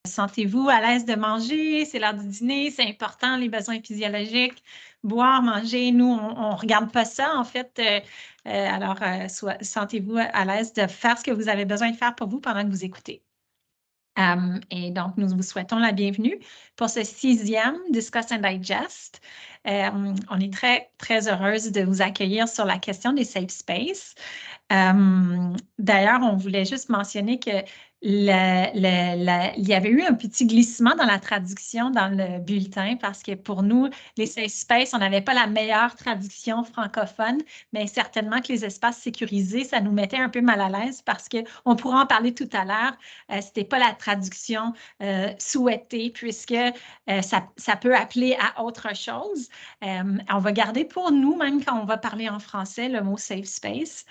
Sentez-vous à l'aise de manger? C'est l'heure du dîner, c'est important, les besoins physiologiques. Boire, manger, nous, on ne regarde pas ça, en fait. Alors, sentez-vous à l'aise de faire ce que vous avez besoin de faire pour vous pendant que vous écoutez. Et donc, nous vous souhaitons la bienvenue pour ce 6e Discuss and Digest. On est très, très heureuse de vous accueillir sur la question des safe spaces. D'ailleurs, on voulait juste mentionner que il y avait eu un petit glissement dans la traduction dans le bulletin parce que pour nous, les safe spaces, on n'avait pas la meilleure traduction francophone, mais certainement que les espaces sécurisés, ça nous mettait un peu mal à l'aise parce qu'on pourra en parler tout à l'heure. Ce n'était pas la traduction souhaitée puisque ça peut appeler à autre chose. On va garder pour nous, même quand on va parler en français, le mot safe space.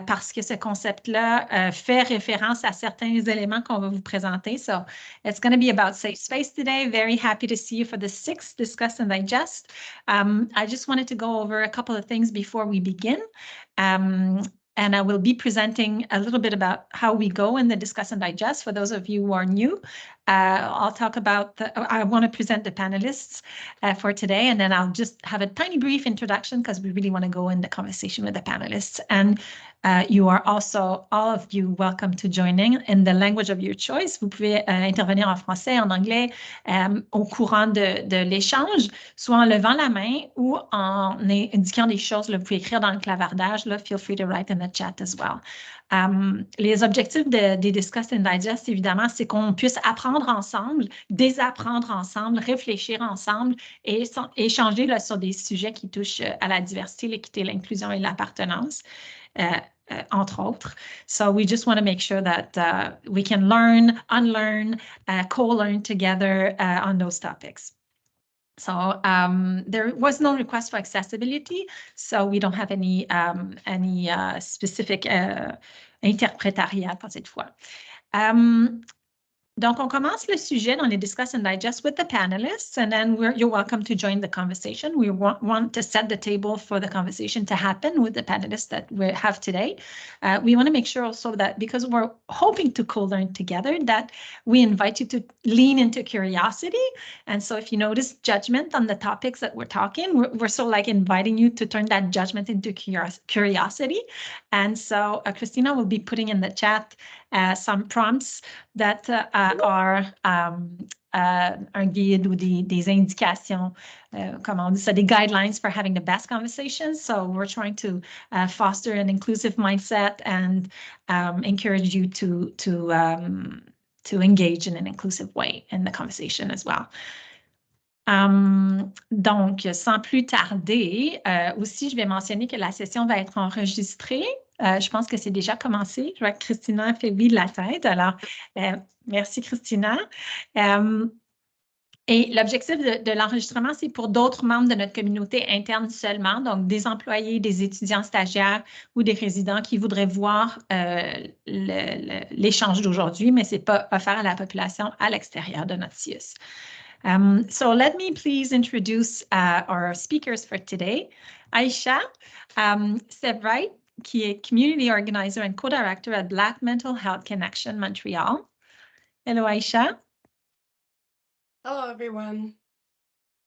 Parce que ce concept-là fait référence à certains éléments qu'on va vous présenter. So it's going to be about safe space today. Very happy to see you for the 6th Discuss and Digest. I just wanted to go over a couple of things before we begin. And I will be presenting a little bit about how we go in the Discuss and Digest. For those of you who are new, I'll talk about, I want to present the panelists for today, and then I'll just have a tiny brief introduction because we really want to go in the conversation with the panelists. And you are also, all of you, welcome to joining in the language of your choice. Vous pouvez intervenir en français, en anglais, au courant de l'échange, soit en levant la main ou en indiquant des choses. Là, vous pouvez écrire dans le clavardage. Là, feel free to write in the chat as well. Les objectifs des Discuss and Digest, évidemment, c'est qu'on puisse apprendre ensemble, désapprendre ensemble, réfléchir ensemble et échanger là, sur des sujets qui touchent à la diversité, l'équité, l'inclusion et l'appartenance. Entre autres. So we just want to make sure that we can learn, unlearn, co-learn together on those topics. So there was no request for accessibility, so we don't have any specific interprétariat pour cette fois. Donc, on commence le sujet dans les Discuss and Digest with the panelists, and then you're welcome to join the conversation. We want to set the table for the conversation to happen with the panelists that we have today. We want to make sure also that because we're hoping to co-learn together, that we invite you to lean into curiosity. And so if you notice judgment on the topics that we're talking, we're sort of like inviting you to turn that judgment into curiosity. And so Christina will be putting in the chat some prompts that are un guide ou des indications, comment on dit ça, des guidelines for having the best conversations. So we're trying to foster an inclusive mindset and encourage you to engage in an inclusive way in the conversation as well. Donc, sans plus tarder, aussi, je vais mentionner que la session va être enregistrée. Je pense que c'est déjà commencé. Je vois que Christina fait oui de la tête. Alors, merci Christina. Et l'objectif de l'enregistrement, c'est pour d'autres membres de notre communauté interne seulement, donc des employés, des étudiants stagiaires ou des résidents qui voudraient voir l'échange d'aujourd'hui, mais ce n'est pas offert à la population à l'extérieur de notre CIUS. So let me please introduce our speakers for today. Aisha Sevright, qui est Community Organizer and Co-Director at Black Mental Health Connection Montreal. Hello, Aisha. Hello, everyone.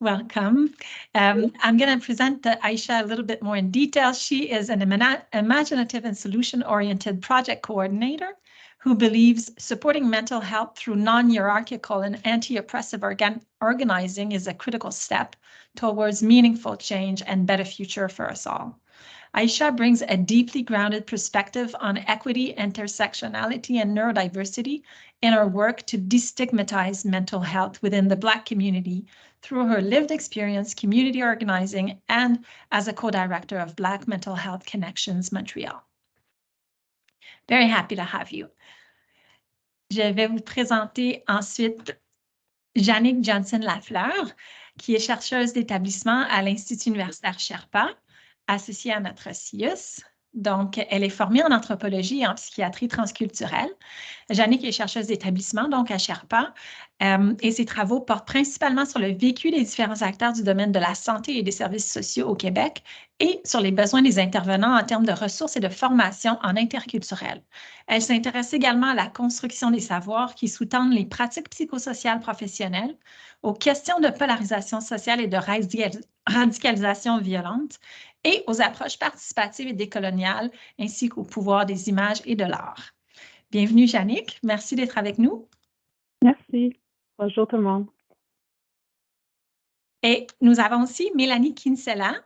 Welcome. I'm going to present Aisha a little bit more in detail. She is an imaginative and solution-oriented project coordinator who believes supporting mental health through non-hierarchical and anti-oppressive organizing is a critical step towards meaningful change and better future for us all. Aisha brings a deeply grounded perspective on equity, intersectionality, and neurodiversity in her work to destigmatize mental health within the Black community through her lived experience, community organizing, and as a co-director of Black Mental Health Connections Montreal. Very happy to have you. Je vais vous présenter ensuite Jannick Johnson-Lafleur, qui est chercheuse d'établissement à l'Institut universitaire Sherpa, associée à notre CIUS. Donc, elle est formée en anthropologie et en psychiatrie transculturelle. Jannick est chercheuse d'établissement, donc à Sherpa, et ses travaux portent principalement sur le vécu des différents acteurs du domaine de la santé et des services sociaux au Québec et sur les besoins des intervenants en termes de ressources et de formation en interculturel. Elle s'intéresse également à la construction des savoirs qui sous-tendent les pratiques psychosociales professionnelles, aux questions de polarisation sociale et de radicalisation violente, et aux approches participatives et décoloniales, ainsi qu'au pouvoir des images et de l'art. Bienvenue, Jannick. Merci d'être avec nous. Merci. Bonjour tout le monde. Et nous avons aussi Mélanie Kinsella,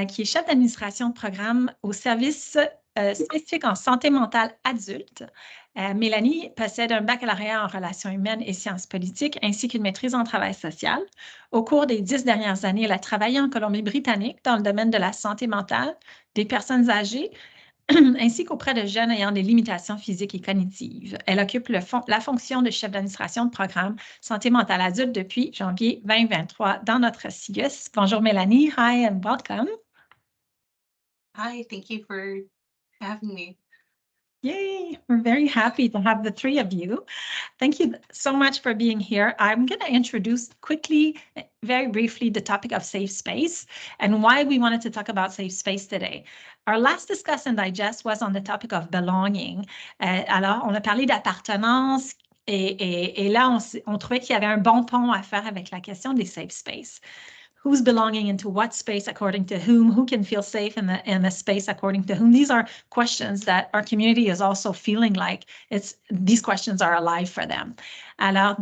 qui est chef d'administration de programme au service spécifique en santé mentale adulte. Mélanie possède un baccalauréat en relations humaines et sciences politiques, ainsi qu'une maîtrise en travail social. Au cours des 10 dernières années, elle a travaillé en Colombie-Britannique dans le domaine de la santé mentale, des personnes âgées, ainsi qu'auprès de jeunes ayant des limitations physiques et cognitives. Elle occupe la fonction de chef d'administration de programme santé mentale adulte depuis janvier 2023 dans notre CIUS. Bonjour Mélanie. Hi and welcome. Hi, thank you for having me. Yay, we're very happy to have the three of you. Thank you so much for being here. I'm going to introduce quickly, very briefly, the topic of safe space and why we wanted to talk about safe space today. Our last Discuss and Digest was on the topic of belonging. Alors, on a parlé d'appartenance et là, on trouvait qu'il y avait un bon pont à faire avec la question des safe space. Who's belonging into what space according to whom? Who can feel safe in the space according to whom? These are questions that our community is also feeling like these questions are alive for them. Alors,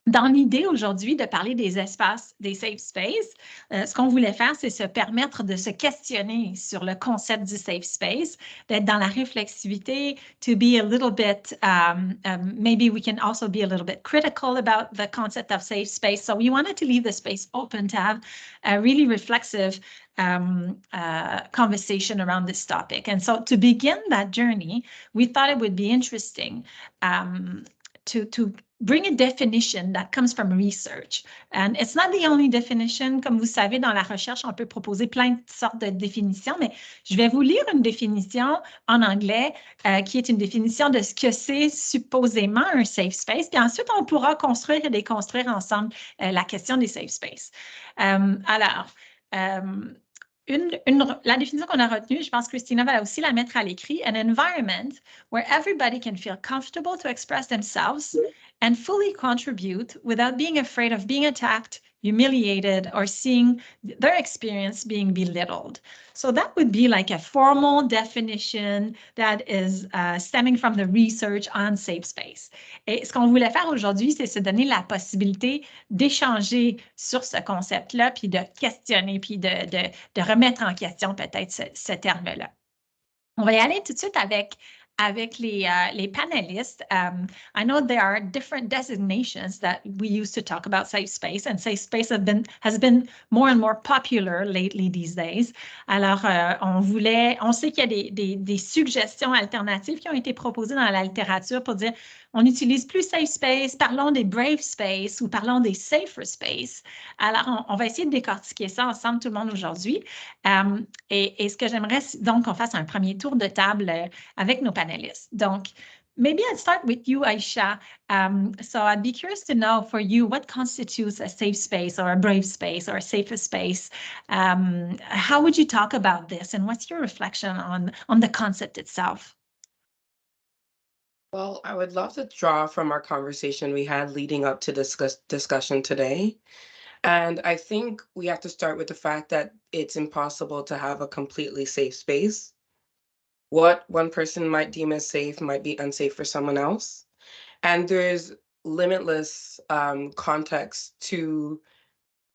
dans l'idée aujourd'hui de parler des espaces, des safe spaces, ce qu'on voulait faire, c'est se permettre de se questionner sur le concept du safe space, d'être dans la réflexivité, to be a little bit, maybe we can also be a little bit critical about the concept of safe space. So we wanted to leave the space open to have a really reflexive conversation around this topic. And so to begin that journey, we thought it would be interesting to bring a definition that comes from research. And it's not the only definition. Comme vous savez, dans la recherche, on peut proposer plein de sortes de définitions, mais je vais vous lire une définition en anglais qui est une définition de ce que c'est supposément un safe space. Puis ensuite, on pourra construire et déconstruire ensemble la question des safe space. La définition qu'on a retenue, je pense que Christina va aussi la mettre à l'écrit, an environment where everybody can feel comfortable to express themselves and fully contribute without being afraid of being attacked, humiliated, or seeing their experience being belittled. So that would be like a formal definition that is stemming from the research on safe space. Et ce qu'on voulait faire aujourd'hui, c'est se donner la possibilité d'échanger sur ce concept-là, puis de questionner, puis de remettre en question peut-être ce terme-là. On va y aller tout de suite avec les panélistes. I know there are different designations that we use to talk about safe space, and safe space has been more and more popular lately these days. Alors, on sait qu'il y a des suggestions alternatives qui ont été proposées dans la littérature pour dire on n'utilise plus safe space, parlons des brave space ou parlons des safer space. Alors, on va essayer de décortiquer ça ensemble, tout le monde, aujourd'hui. Et ce que j'aimerais donc qu'on fasse un premier tour de table avec nos panélistes. Donc, maybe I'd start with you, Aisha. So I'd be curious to know for you, what constitutes a safe space or a brave space or a safer space? How would you talk about this, and what's your reflection on the concept itself? Well, I would love to draw from our conversation we had leading up to this discussion today. And I think we have to start with the fact that it's impossible to have a completely safe space. What one person might deem as safe might be unsafe for someone else. And there's limitless context to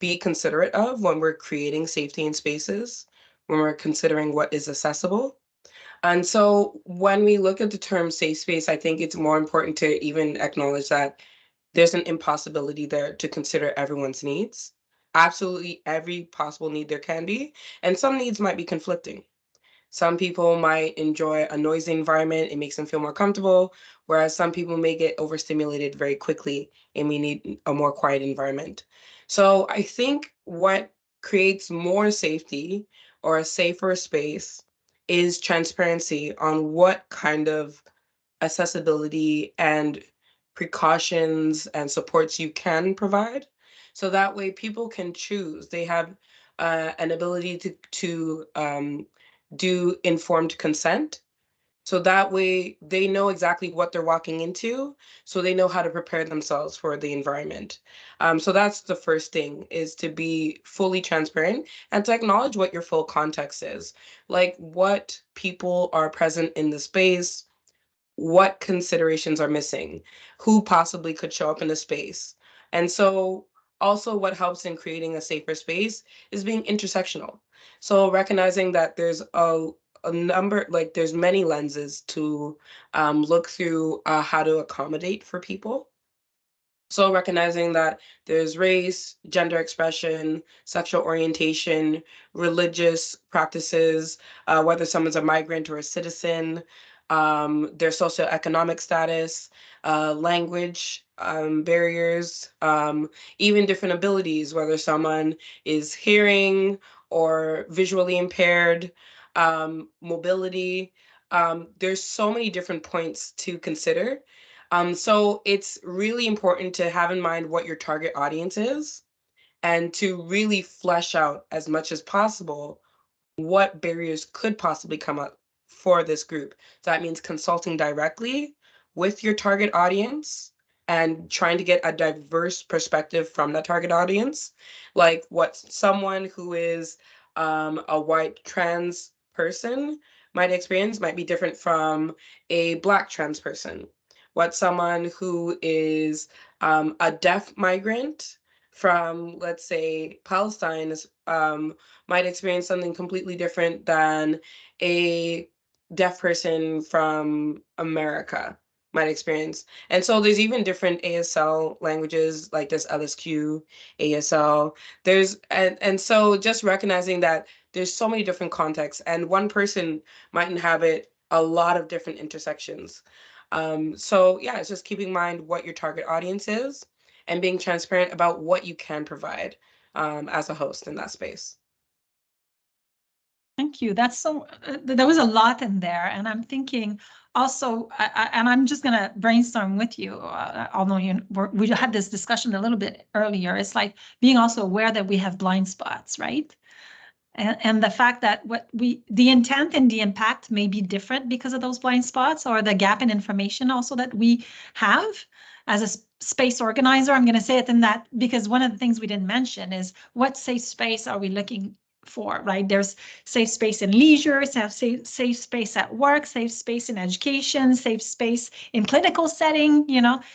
be considerate of when we're creating safety in spaces, when we're considering what is accessible. And so when we look at the term safe space, I think it's more important to even acknowledge that there's an impossibility there to consider everyone's needs. Absolutely every possible need there can be. And some needs might be conflicting. Some people might enjoy a noisy environment. It makes them feel more comfortable, whereas some people may get overstimulated very quickly and we need a more quiet environment. So I think what creates more safety or a safer space is transparency on what kind of accessibility and precautions and supports you can provide. So that way people can choose. They have an ability to do informed consent. So that way they know exactly what they're walking into, so they know how to prepare themselves for the environment. So that's the first thing, is to be fully transparent and to acknowledge what your full context is. Like what people are present in the space, what considerations are missing, who possibly could show up in the space. And so also what helps in creating a safer space is being intersectional. So recognizing that there's a number, like there's many lenses to look through how to accommodate for people. So recognizing that there's race, gender expression, sexual orientation, religious practices, whether someone's a migrant or a citizen, their socioeconomic status, language barriers, even different abilities, whether someone is hearing or visually impaired, mobility. There's so many different points to consider. So it's really important to have in mind what your target audience is and to really flesh out as much as possible what barriers could possibly come up for this group. So that means consulting directly with your target audience and trying to get a diverse perspective from that target audience. Like what someone who is a white trans person might experience might be different from a Black trans person. What someone who is a deaf migrant from, let's say, Palestine is might experience something completely different than a deaf person from America might experience. And so there's even different ASL languages, like this LSQ, ASL. And so just recognizing that there's so many different contexts and one person might inhabit a lot of different intersections. So yeah, it's just keeping in mind what your target audience is and being transparent about what you can provide as a host in that space. Thank you. That's so, there was a lot in there. And I'm thinking also, and I'm just going to brainstorm with you, although we had this discussion a little bit earlier. It's like being also aware that we have blind spots, right? And the fact that the intent and the impact may be different because of those blind spots or the gap in information also that we have as a space organizer. I'm going to say it in that because one of the things we didn't mention is what safe space are we looking for, right? There's safe space in leisure, safe space at work, safe space in education, safe space in clinical setting,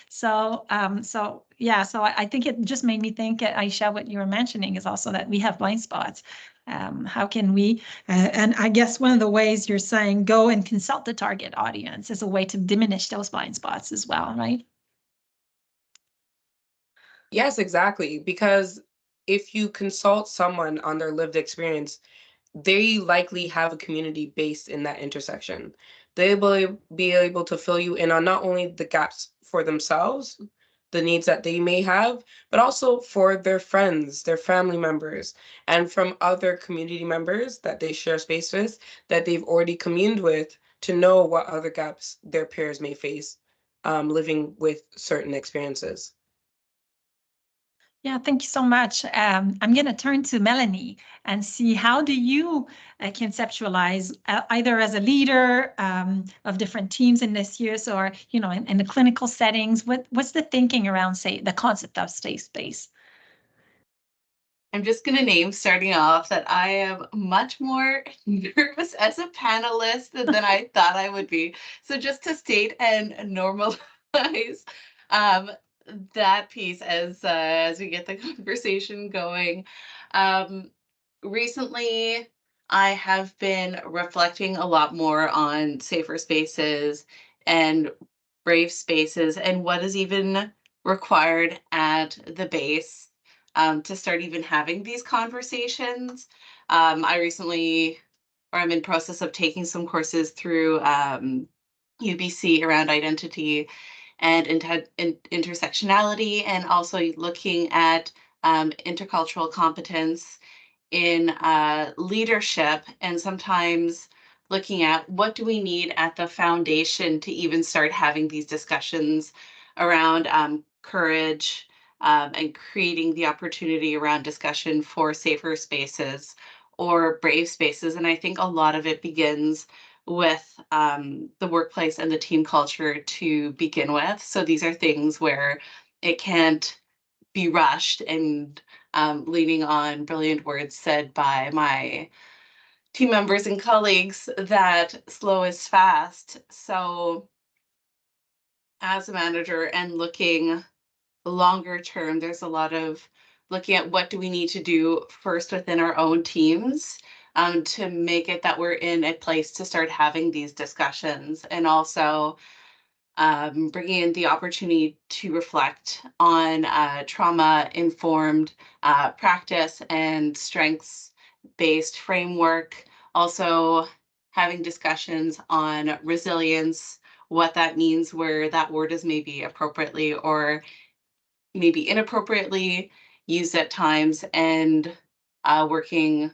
So, so I think it just made me think, Aisha, what you were mentioning is also that we have blind spots. How can we, and I guess one of the ways you're saying go and consult the target audience is a way to diminish those blind spots as well, right? Yes, exactly. Because if you consult someone on their lived experience, they likely have a community based in that intersection. They will be able to fill you in on not only the gaps for themselves, the needs that they may have, but also for their friends, their family members, and from other community members that they share space with, that they've already communed with, to know what other gaps their peers may face living with certain experiences. Yeah, thank you so much. I'm going to turn to Melanie and see how do you conceptualize either as a leader of different teams in this year, or in the clinical settings. What's the thinking around, say, the concept of safe space? I'm just going to name starting off that I am much more nervous as a panelist than I thought I would be. So just to state and normalize that piece as we get the conversation going. Recently, I have been reflecting a lot more on safer spaces and brave spaces and what is even required at the base to start even having these conversations. I recently, or I'm in process of taking some courses through UBC around identity and intersectionality, and also looking at intercultural competence in leadership, and sometimes looking at what do we need at the foundation to even start having these discussions around courage and creating the opportunity around discussion for safer spaces or brave spaces. And I think a lot of it begins with the workplace and the team culture to begin with. So these are things where it can't be rushed, and leaning on brilliant words said by my team members and colleagues that slow is fast. So as a manager and looking longer term, there's a lot of looking at what do we need to do first within our own teams to make it that we're in a place to start having these discussions, and also bringing in the opportunity to reflect on trauma-informed practice and strengths-based framework. Also having discussions on resilience, what that means, where that word is maybe appropriately or maybe inappropriately used at times, and working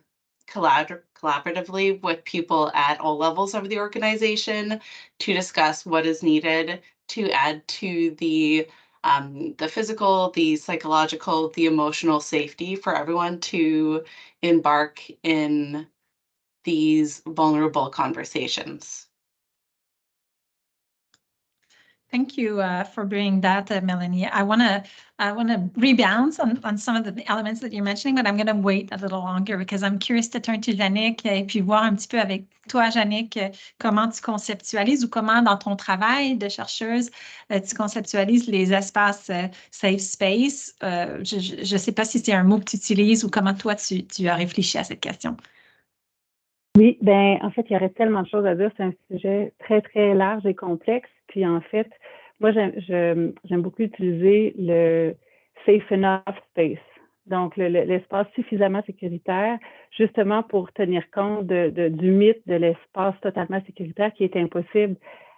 collaboratively with people at all levels of the organization to discuss what is needed to add to the physical, the psychological, the emotional safety for everyone to embark in these vulnerable conversations. Thank you for bringing that, Melanie. I want to rebound on some of the elements that you're mentioning, but I'm going to wait a little longer because I'm curious to turn to Yannick et puis voir un petit peu avec toi, Yannick, comment tu conceptualises ou comment dans ton travail de chercheuse, tu conceptualises les espaces safe space. Je ne sais pas si c'est un mot que tu utilises ou comment toi tu as réfléchi à cette question. Oui, ben en fait, il y aurait tellement de choses à dire. C'est un sujet très, très large et complexe. Puis en fait, moi, j'aime beaucoup utiliser le safe enough space. Donc, l'espace suffisamment sécuritaire, justement pour tenir compte du mythe de l'espace totalement sécuritaire qui est impossible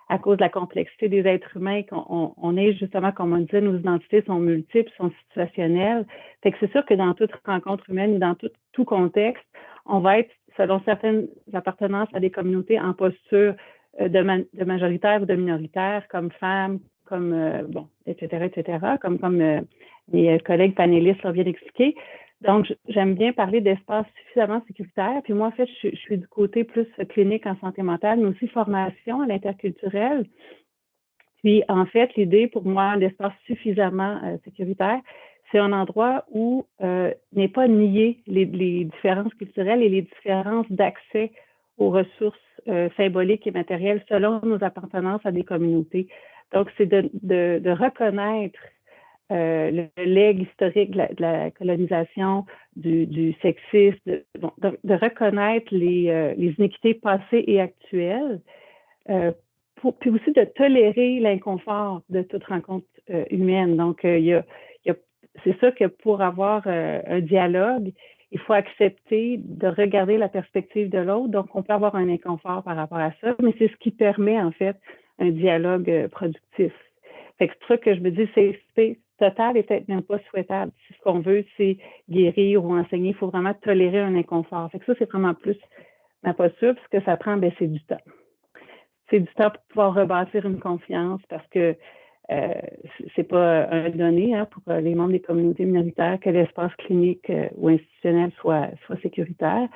à cause de la complexité des êtres humains. On est justement, comme on disait, nos identités sont multiples, sont situationnelles. Fait que c'est sûr que dans toute rencontre humaine ou dans tout contexte, on va être, selon certaines appartenances à des communautés, en posture de majoritaire ou de minoritaire, comme femme, comme, etc., comme mes collègues panélistes l'ont bien expliqué. Donc, j'aime bien parler d'espace suffisamment sécuritaire. Puis moi, en fait, je suis du côté plus clinique en santé mentale, mais aussi formation à l'interculturel. Puis, en fait, l'idée pour moi, l'espace suffisamment sécuritaire, c'est un endroit où n'est pas nié les différences culturelles et les différences d'accès aux ressources symboliques et matérielles selon nos appartenances à des communautés. Donc, c'est de reconnaître le legs historique de la colonisation, du sexisme, de reconnaître les inéquités passées et actuelles, puis aussi de tolérer l'inconfort de toute rencontre humaine. Donc, c'est ça que pour avoir un dialogue, il faut accepter de regarder la perspective de l'autre. Donc, on peut avoir un inconfort par rapport à ça, mais c'est ce qui permet, en fait, un dialogue productif. Fait que c'est pour ça que je me dis, c'est total et peut-être même pas souhaitable. Si ce qu'on veut, c'est guérir ou enseigner, il faut vraiment tolérer un inconfort. Fait que ça, c'est vraiment plus ma posture, parce que ça prend, c'est du temps. C'est du temps pour pouvoir rebâtir une confiance, parce que c'est pas un donné pour les membres des communautés minoritaires que l'espace clinique ou institutionnel soit sécuritaire.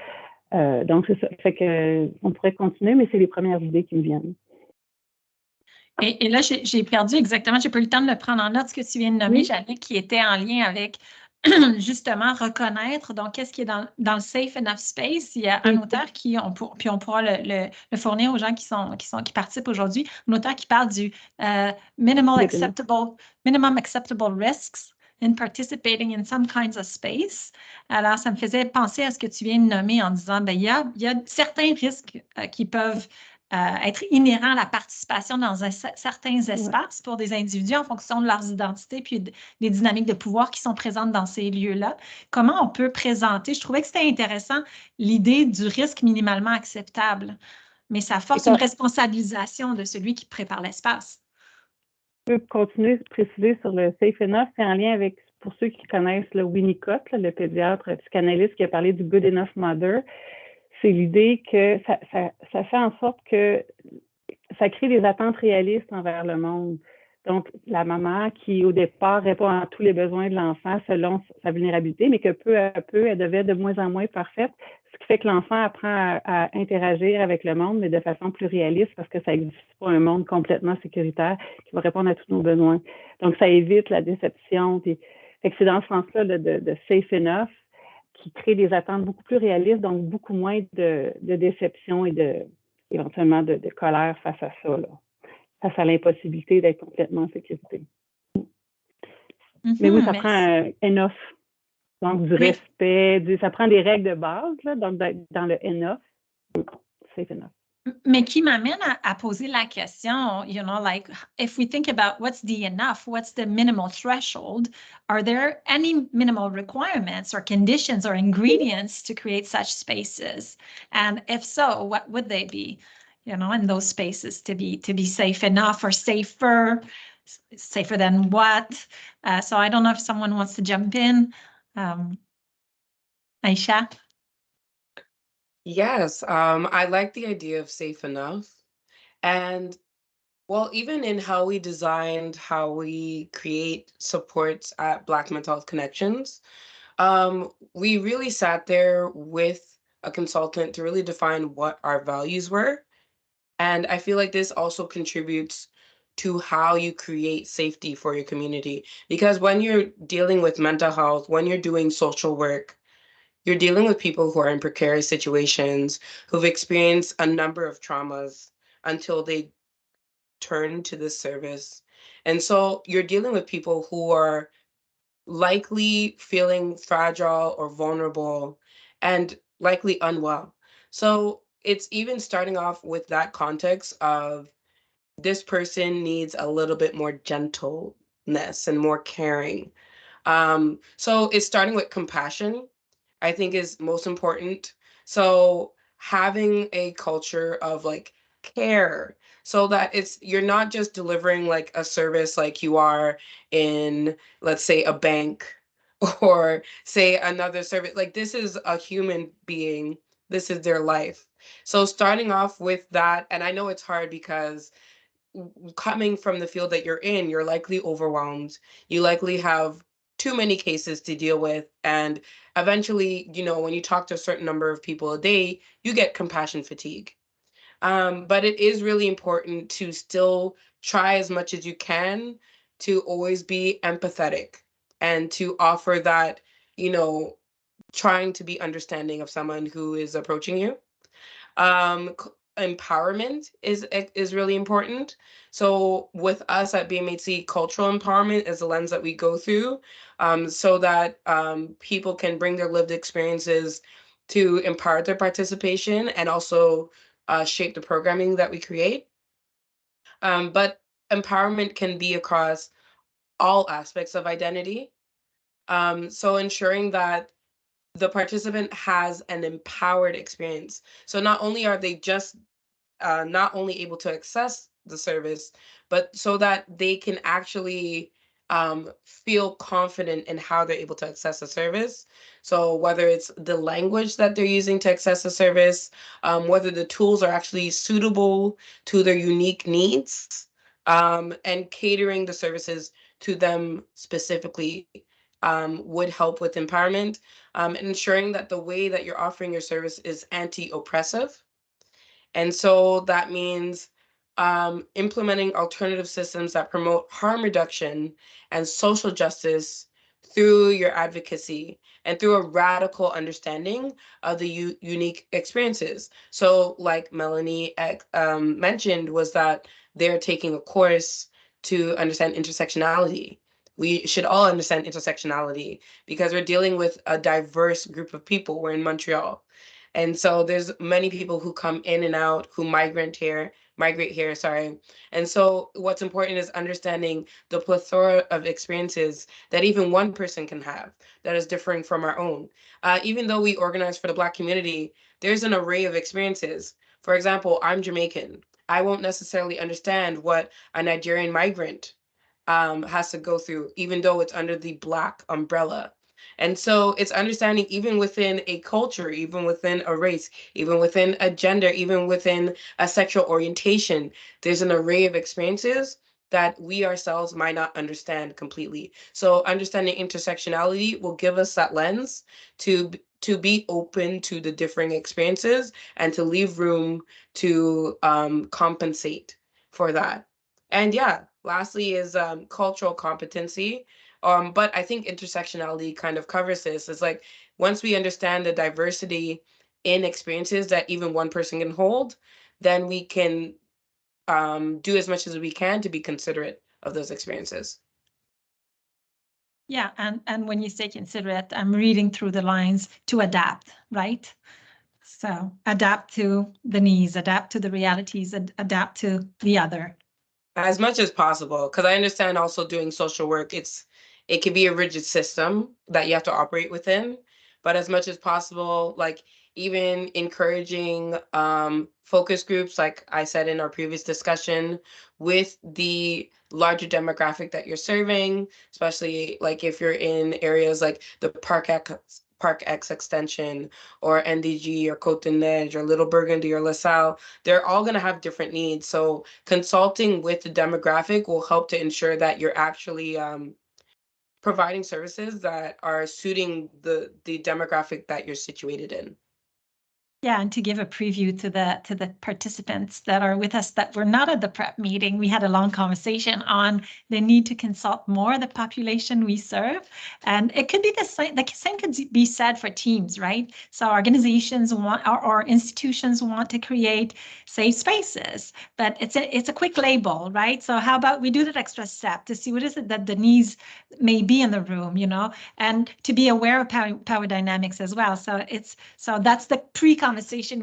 Donc, c'est ça. Fait que on pourrait continuer, mais c'est les premières idées qui me viennent. Et là, j'ai perdu exactement, j'ai pas eu le temps de le prendre en note, ce que tu viens de nommer, Jannick, qui était en lien avec justement reconnaître. Donc, qu'est-ce qui est dans le safe enough space? Il y a un auteur puis on pourra le fournir aux gens qui participent aujourd'hui, un auteur qui parle du minimum acceptable risks in participating in some kinds of space. Alors, ça me faisait penser à ce que tu viens de nommer en disant, il y a certains risques qui peuvent être inhérents à la participation dans certains espaces pour des individus en fonction de leurs identités puis des dynamiques de pouvoir qui sont présentes dans ces lieux-là. Comment on peut présenter? Je trouvais que c'était intéressant l'idée du risque minimalement acceptable, mais ça force une responsabilisation de celui qui prépare l'espace. Je peux continuer de préciser sur le safe enough, c'est en lien avec pour ceux qui connaissent le Winnicott, le pédiatre psychanalyste qui a parlé du Good Enough Mother, c'est l'idée que ça fait en sorte que ça crée des attentes réalistes envers le monde. Donc, la maman qui, au départ, répond à tous les besoins de l'enfant selon sa vulnérabilité, mais que peu à peu, elle devient de moins en moins parfaite, ce qui fait que l'enfant apprend à interagir avec le monde, mais de façon plus réaliste parce que ça n'existe pas un monde complètement sécuritaire qui va répondre à tous nos besoins. Donc, ça évite la déception. Fait que c'est dans ce sens-là de safe enough qui crée des attentes beaucoup plus réalistes, donc beaucoup moins de déception et éventuellement de colère face à ça, là, face à l'impossibilité d'être complètement en sécurité. Mais oui, ça prend enough, donc du respect, ça prend des règles de base, là, donc dans le enough, safe enough. Mais qui m'amène à poser la question, like, if we think about what's the enough, what's the minimal threshold, are there any minimal requirements or conditions or ingredients to create such spaces? And if so, what would they be, in those spaces to be safe enough or safer than what? So I don't know if someone wants to jump in. Aisha? Yes, I like the idea of safe enough. And well, even in how we designed, how we create supports at Black Mental Health Connections, we really sat there with a consultant to really define what our values were. And I feel like this also contributes to how you create safety for your community. Because when you're dealing with mental health, when you're doing social work, you're dealing with people who are in precarious situations, who've experienced a number of traumas until they turn to this service. And so you're dealing with people who are likely feeling fragile or vulnerable and likely unwell. So it's even starting off with that context of this person needs a little bit more gentleness and more caring. So it's starting with compassion, I think, is most important. So having a culture of like care so that you're not just delivering like a service like you are in, let's say, a bank or say another service. Like this is a human being. This is their life. So starting off with that, and I know it's hard because coming from the field that you're in, you're likely overwhelmed. You likely have too many cases to deal with. And eventually, when you talk to a certain number of people a day, you get compassion fatigue. But it is really important to still try as much as you can to always be empathetic and to offer that, trying to be understanding of someone who is approaching you. Empowerment is really important. So with us at BMHC, cultural empowerment is the lens that we go through, so that people can bring their lived experiences to empower their participation and also shape the programming that we create. But empowerment can be across all aspects of identity. So ensuring that the participant has an empowered experience. So not only are they just not only able to access the service, but so that they can actually feel confident in how they're able to access the service. So whether it's the language that they're using to access the service, whether the tools are actually suitable to their unique needs, and catering the services to them specifically would help with empowerment, and ensuring that the way that you're offering your service is anti-oppressive. And so that means implementing alternative systems that promote harm reduction and social justice through your advocacy and through a radical understanding of the unique experiences. So like Melanie mentioned, was that they're taking a course to understand intersectionality. We should all understand intersectionality because we're dealing with a diverse group of people. We're in Montreal. And so there's many people who come in and out, who migrate here, sorry. And so what's important is understanding the plethora of experiences that even one person can have that is differing from our own. Even though we organize for the Black community, there's an array of experiences. For example, I'm Jamaican. I won't necessarily understand what a Nigerian migrant has to go through, even though it's under the Black umbrella. And so it's understanding, even within a culture, even within a race, even within a gender, even within a sexual orientation, there's an array of experiences that we ourselves might not understand completely. So understanding intersectionality will give us that lens to be open to the differing experiences and to leave room to compensate for that. And yeah, lastly is cultural competency. But I think intersectionality kind of covers this. It's like, once we understand the diversity in experiences that even one person can hold, then we can do as much as we can to be considerate of those experiences. Yeah, and when you say considerate, I'm reading through the lines, to adapt, right? So adapt to the needs, adapt to the realities, adapt to the other. As much as possible, because I understand also doing social work, it can be a rigid system that you have to operate within, but as much as possible, like even encouraging focus groups, like I said in our previous discussion, with the larger demographic that you're serving, especially like if you're in areas like the Park X extension or NDG or Côte-de-Neige or Little Burgundy or LaSalle, they're all going to have different needs. So consulting with the demographic will help to ensure that you're actually providing services that are suiting the demographic that you're situated in. Yeah, and to give a preview to the participants that are with us that were not at the prep meeting, we had a long conversation on the need to consult more the population we serve, and it could be the same. The same could be said for teams, right? So organizations want or institutions want to create safe spaces, but it's a quick label, right? So how about we do that extra step to see what is it that the needs may be in the room, and to be aware of power dynamics as well. So that's the pre-conversation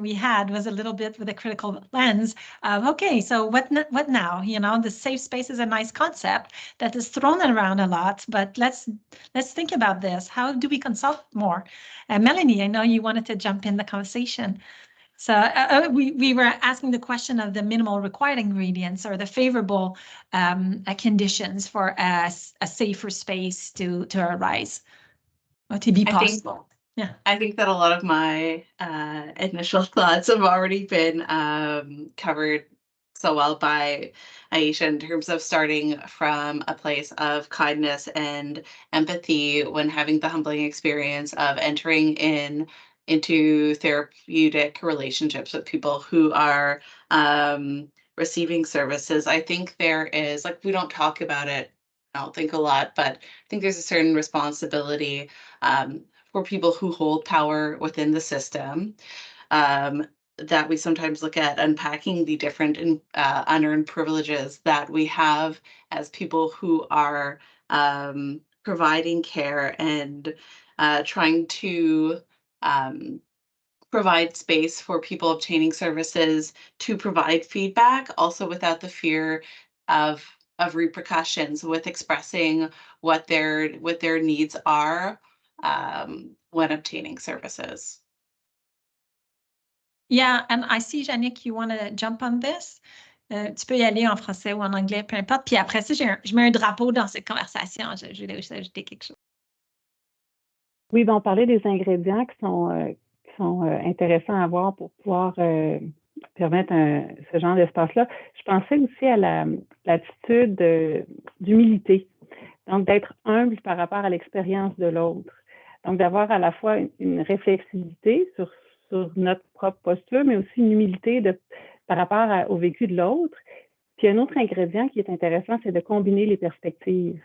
we had, was a little bit with a critical lens of, okay, so what now? The safe space is a nice concept that is thrown around a lot, but let's think about this. How do we consult more? Melanie, I know you wanted to jump in the conversation. So we were asking the question of the minimal required ingredients or the favorable conditions for a safer space to arise or to be possible. Yeah, I think that a lot of my initial thoughts have already been covered so well by Aisha in terms of starting from a place of kindness and empathy when having the humbling experience of entering into therapeutic relationships with people who are receiving services. I think there is, like, we don't talk about it, I don't think a lot, but I think there's a certain responsibility for people who hold power within the system, that we sometimes look at unpacking the different unearned privileges that we have as people who are providing care and trying to provide space for people obtaining services to provide feedback, also without the fear of repercussions, with expressing what their needs are when obtaining services. Yeah, and I see, Yannick, you want to jump on this? Tu peux y aller en français ou en anglais, peu importe. Puis après ça, je mets un drapeau dans cette conversation. Je voulais aussi ajouter quelque chose. Oui, on parlait des ingrédients qui sont intéressants à voir pour pouvoir permettre ce genre d'espace-là. Je pensais aussi à l'attitude d'humilité, donc d'être humble par rapport à l'expérience de l'autre. Donc d'avoir à la fois une réflexivité sur notre propre posture, mais aussi une humilité par rapport au vécu de l'autre. Puis un autre ingrédient qui est intéressant, c'est de combiner les perspectives.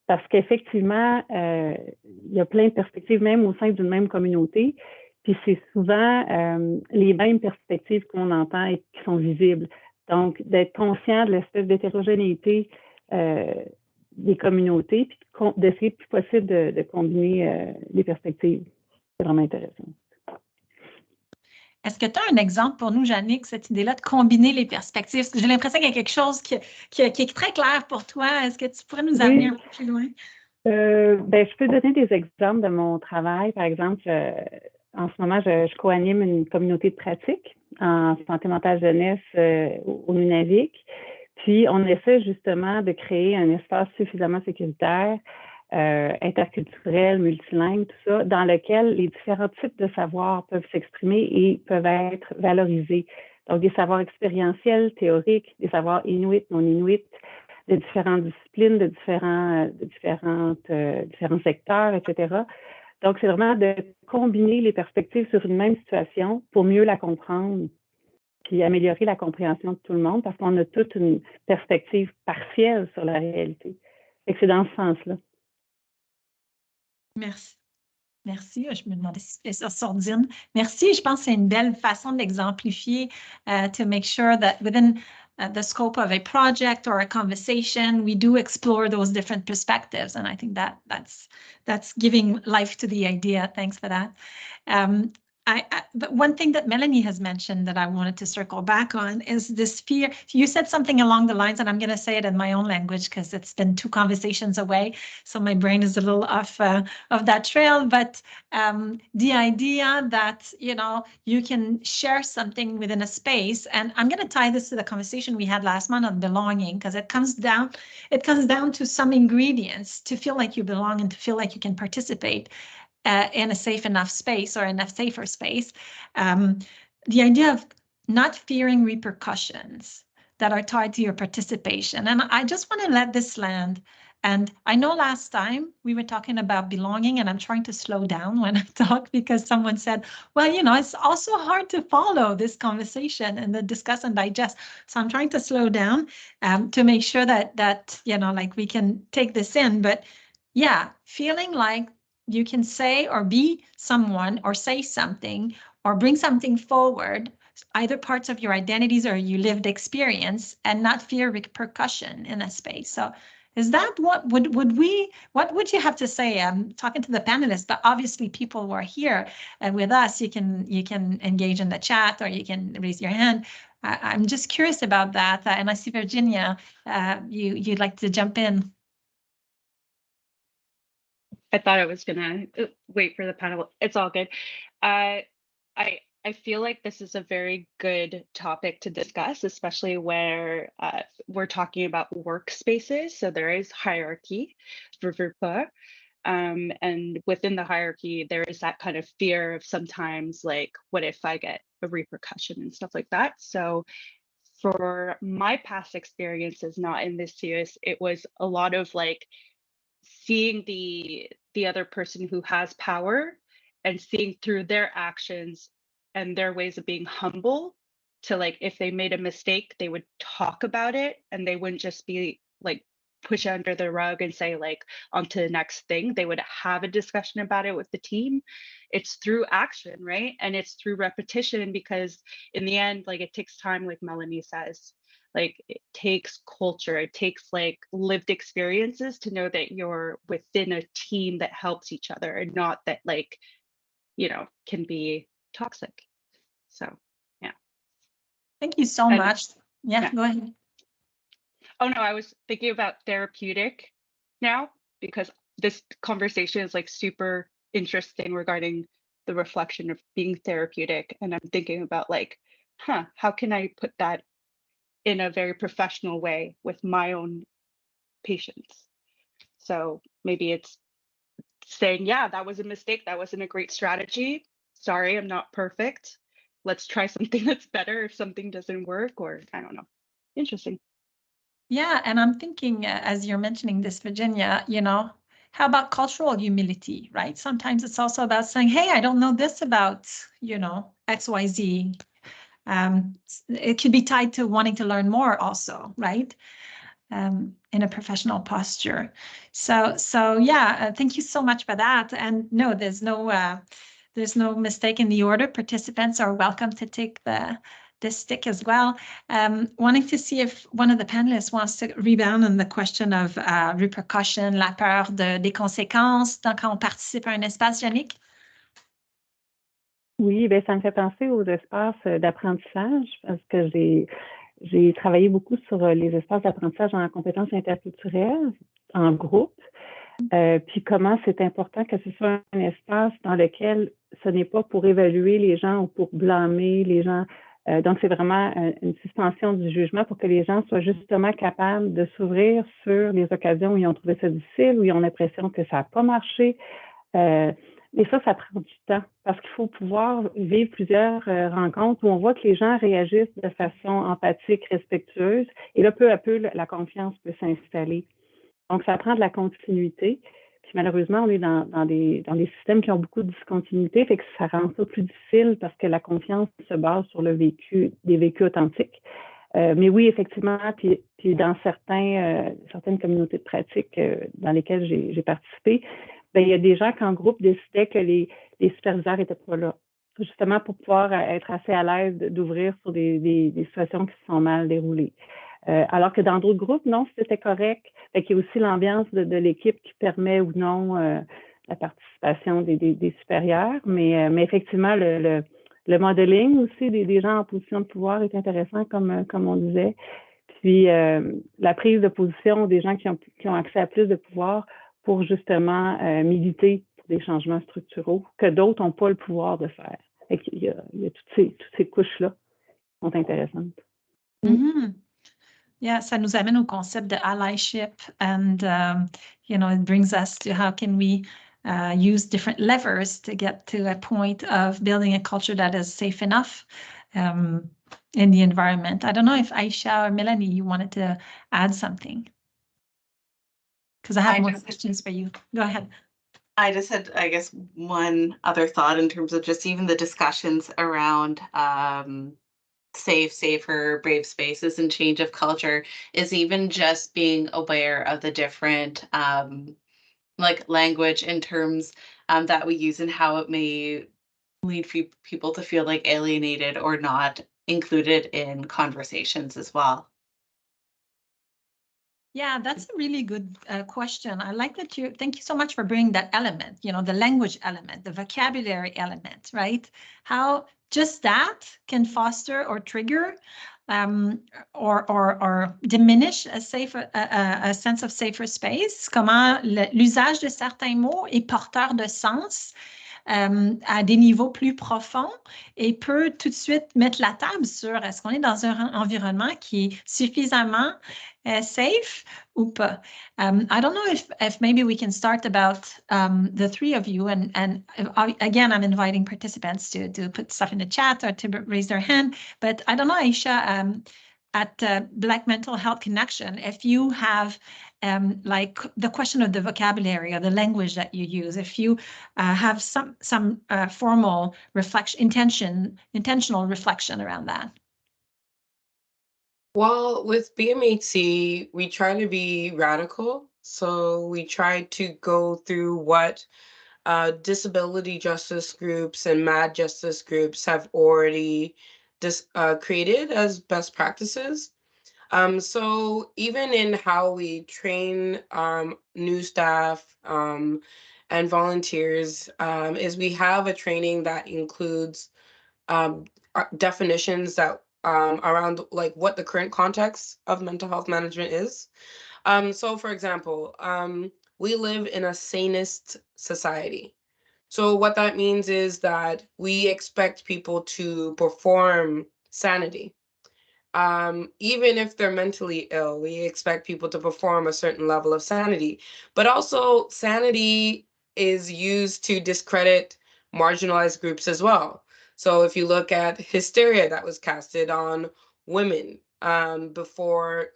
Parce qu'effectivement, il y a plein de perspectives, même au sein d'une même communauté. Puis c'est souvent les mêmes perspectives qu'on entend et qui sont visibles. Donc, d'être conscient de l'espèce d'hétérogénéité des communautés, puis d'essayer le plus possible de combiner les perspectives. C'est vraiment intéressant. Est-ce que tu as un exemple pour nous, Yannick, cette idée-là de combiner les perspectives? Parce que j'ai l'impression qu'il y a quelque chose qui est très clair pour toi. Est-ce que tu pourrais nous amener un peu plus loin? Je peux donner des exemples de mon travail. Par exemple, en ce moment, je co-anime une communauté de pratique en santé mentale jeunesse au Nunavik. Puis, on essaie justement de créer un espace suffisamment sécuritaire, interculturel, multilingue, tout ça, dans lequel les différents types de savoirs peuvent s'exprimer et peuvent être valorisés. Donc, des savoirs expérientiels, théoriques, des savoirs inuits, non inuits, de différentes disciplines, de différents secteurs, etc. Donc, c'est vraiment de combiner les perspectives sur une même situation pour mieux la comprendre, puis améliorer la compréhension de tout le monde, parce qu'on a toute une perspective partielle sur la réalité. Et c'est dans ce sens-là. Merci. Merci. Je me demandais si c'était ça sordine. Merci. Je pense que c'est une belle façon d'exemplifier to make sure that within the scope of a project or a conversation, we do explore those different perspectives. And I think that's giving life to the idea. Thanks for that. But one thing that Melanie has mentioned that I wanted to circle back on is this fear. You said something along the lines, and I'm going to say it in my own language because it's been 2 conversations away, so my brain is a little off of that trail. But the idea that, you know, you can share something within a space, and I'm going to tie this to the conversation we had last month on belonging, because it comes down to some ingredients to feel like you belong and to feel like you can participate in a safe enough space or in a safer space. The idea of not fearing repercussions that are tied to your participation. And I just want to let this land. And I know last time we were talking about belonging, and I'm trying to slow down when I talk because someone said, well, you know, it's also hard to follow this conversation and the discuss and digest. So I'm trying to slow down to make sure that, you know, like we can take this in. But yeah, feeling like you can say or be someone or say something or bring something forward, either parts of your identities or your lived experience, and not fear repercussion in a space. So is that what would you have to say? I'm talking to the panelists, but obviously people who are here with us, you can engage in the chat or you can raise your hand. I'm just curious about that. And I see Virginia, you'd like to jump in. I thought I was gonna wait for the panel. It's all good. I feel like this is a very good topic to discuss, especially where we're talking about workspaces. So there is hierarchy, and within the hierarchy, there is that kind of fear of sometimes like, what if I get a repercussion and stuff like that. So for my past experiences, not in this series, it was a lot of like seeing the other person who has power and seeing through their actions and their ways of being humble to, like, if they made a mistake, they would talk about it and they wouldn't just be like push it under the rug and say like on to the next thing. They would have a discussion about it with the team. It's through action, right? And it's through repetition, because in the end, like, it takes time, like Melanie says. Like, it takes culture, it takes like lived experiences to know that you're within a team that helps each other, and not that, like, you know, can be toxic. So yeah. Thank you so much. Yeah, go ahead. Oh no, I was thinking about therapeutic now, because this conversation is like super interesting regarding the reflection of being therapeutic. And I'm thinking about like, how can I put that in a very professional way with my own patients? So maybe it's saying, yeah, that was a mistake. That wasn't a great strategy. Sorry, I'm not perfect. Let's try something that's better if something doesn't work, or I don't know. Interesting. Yeah, and I'm thinking, as you're mentioning this, Virginia, you know, how about cultural humility, right? Sometimes it's also about saying, hey, I don't know this about, you know, XYZ. It could be tied to wanting to learn more also, right? In a professional posture. So yeah, thank you so much for that. And no, there's no mistake in the order. Participants are welcome to take the stick as well. Wanting to see if one of the panelists wants to rebound on the question of repercussion, la peur des conséquences quand on participe à un espace, Yannick? Oui, ben ça me fait penser aux espaces d'apprentissage, parce que j'ai travaillé beaucoup sur les espaces d'apprentissage en compétences interculturelles, en groupe, puis comment c'est important que ce soit un espace dans lequel ce n'est pas pour évaluer les gens ou pour blâmer les gens Donc, c'est vraiment une suspension du jugement pour que les gens soient justement capables de s'ouvrir sur les occasions où ils ont trouvé ça difficile, où ils ont l'impression que ça n'a pas marché. Et ça prend du temps parce qu'il faut pouvoir vivre plusieurs rencontres où on voit que les gens réagissent de façon empathique, respectueuse. Et là, peu à peu, la confiance peut s'installer. Donc, ça prend de la continuité. Puis malheureusement, on est dans des systèmes qui ont beaucoup de discontinuité, fait que ça rend ça plus difficile parce que la confiance se base sur des vécus authentiques. Mais oui, effectivement, puis dans certaines communautés de pratique dans lesquelles j'ai participé, ben, il y a des gens qu'en groupe décidaient que les superviseurs n'étaient pas là, justement pour pouvoir être assez à l'aise d'ouvrir sur des situations qui se sont mal déroulées. Alors que dans d'autres groupes, non, c'était correct. Fait qu'il y a aussi l'ambiance de l'équipe qui permet ou non la participation des supérieurs. Mais effectivement, le modeling aussi des gens en position de pouvoir est intéressant, comme on disait. Puis la prise de position des gens qui ont accès à plus de pouvoir pour justement militer pour des changements structuraux que d'autres n'ont pas le pouvoir de faire. Fait qu'il y a toutes ces couches-là qui sont intéressantes. Mm-hmm. Yeah, ça nous amène au concept de allyship, and it brings us to how can we use different levers to get to a point of building a culture that is safe enough in the environment. I don't know if Aisha or Melanie, you wanted to add something, because I have more questions for you. Go ahead. I just had, I guess, one other thought in terms of just even the discussions around safer, brave spaces and change of culture is even just being aware of the different like language in terms that we use and how it may lead people to feel like alienated or not included in conversations as well. Yeah, that's a really good question. I like that thank you so much for bringing that element, the language element, the vocabulary element, right? How just that can foster or trigger or diminish a sense of safer space. Comment l'usage de certains mots est porteur de sens à des niveaux plus profonds et peut tout de suite mettre la table sur est-ce qu'on est dans un environnement qui est suffisamment safe ou pas. I don't know if maybe we can start about the three of you, and again, I'm inviting participants to put stuff in the chat or to raise their hand, but I don't know, Aisha, at Black Mental Health Connection, if you have like the question of the vocabulary or the language that you use, if you have some formal reflection, intentional reflection around that. Well, with BMHC, we try to be radical. So we try to go through what disability justice groups and mad justice groups have already created as best practices. So even in how we train new staff and volunteers is we have a training that includes definitions that around like what the current context of mental health management is. So for example, we live in a sanist society. So what that means is that we expect people to perform sanity. Even if they're mentally ill, we expect people to perform a certain level of sanity. But also sanity is used to discredit marginalized groups as well. So if you look at hysteria that was casted on women before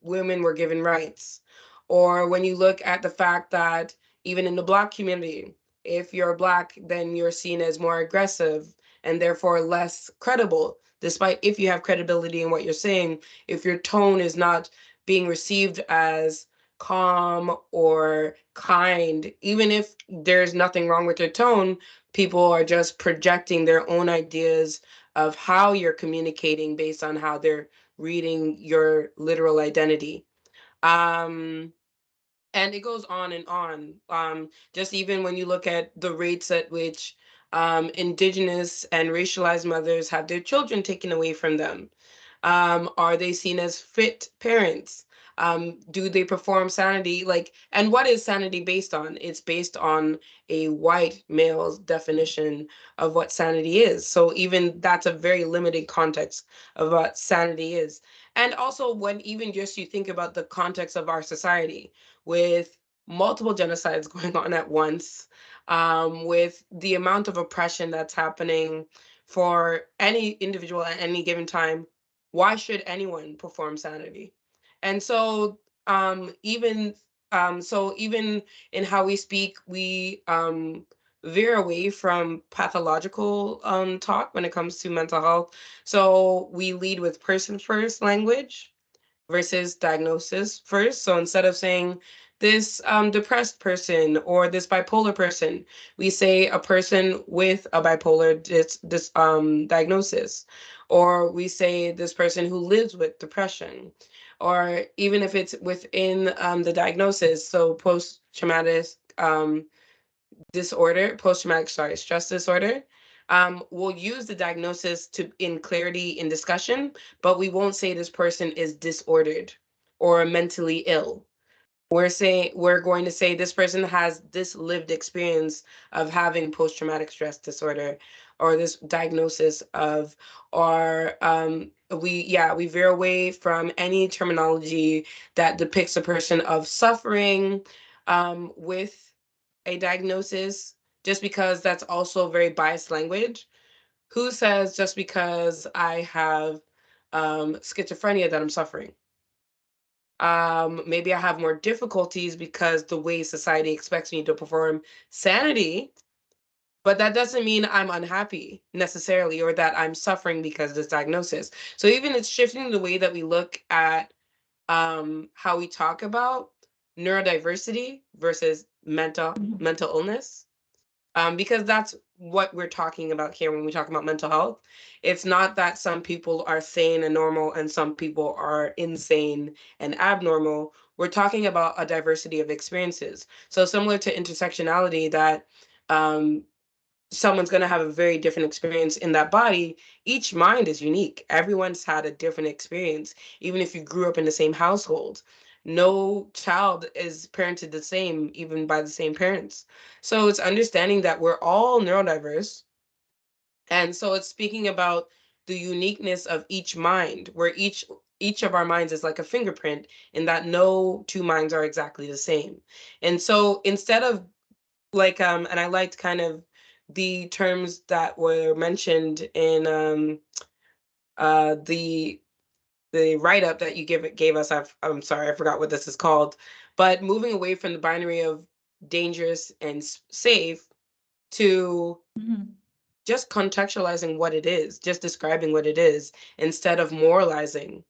women were given rights, or when you look at the fact that even in the Black community, if you're Black, then you're seen as more aggressive and therefore less credible, despite if you have credibility in what you're saying, if your tone is not being received as calm or kind, even if there's nothing wrong with your tone, people are just projecting their own ideas of how you're communicating based on how they're reading your literal identity. And it goes on and on. Just even when you look at the rates at which Indigenous and racialized mothers have their children taken away from them. Are they seen as fit parents? Do they perform sanity? Like, and what is sanity based on? It's based on a white male's definition of what sanity is. So even that's a very limited context of what sanity is. And also when even just you think about the context of our society with multiple genocides going on at once, with the amount of oppression that's happening for any individual at any given time, why should anyone perform sanity? And so even even in how we speak, we veer away from pathological talk when it comes to mental health. So we lead with person first language versus diagnosis first. So instead of saying this depressed person or this bipolar person, we say a person with a bipolar diagnosis, or we say this person who lives with depression, or even if it's within the diagnosis, so post-traumatic stress disorder. We'll use the diagnosis in clarity in discussion, but we won't say this person is disordered or mentally ill. We're going to say this person has this lived experience of having post-traumatic stress disorder, or this diagnosis of, or we veer away from any terminology that depicts a person of suffering with a diagnosis, just because that's also very biased language. Who says just because I have schizophrenia that I'm suffering? Maybe I have more difficulties because the way society expects me to perform sanity, but that doesn't mean I'm unhappy necessarily, or that I'm suffering because of this diagnosis. So even it's shifting the way that we look at how we talk about neurodiversity versus mental illness, because that's what we're talking about here when we talk about mental health. It's not that some people are sane and normal and some people are insane and abnormal. We're talking about a diversity of experiences. So similar to intersectionality, that someone's going to have a very different experience in that body. Each mind is unique. Everyone's had a different experience, even if you grew up in the same household. No child is parented the same, even by the same parents. So it's understanding that we're all neurodiverse. And so it's speaking about the uniqueness of each mind, where each of our minds is like a fingerprint, in that no two minds are exactly the same. And so instead of like and I liked kind of the terms that were mentioned in the write-up that you gave us. I'm sorry, I forgot what this is called, but moving away from the binary of dangerous and safe to just contextualizing what it is, just describing what it is, instead of moralizing